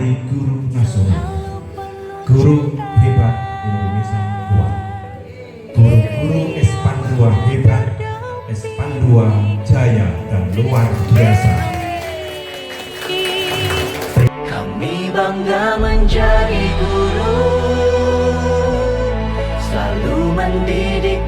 menjadi guru nasional, guru hebat Indonesia kuat, guru-guru S-PAN 2 hebat, S-PAN 2 jaya dan luar biasa. Kami bangga menjadi guru, selalu mendidik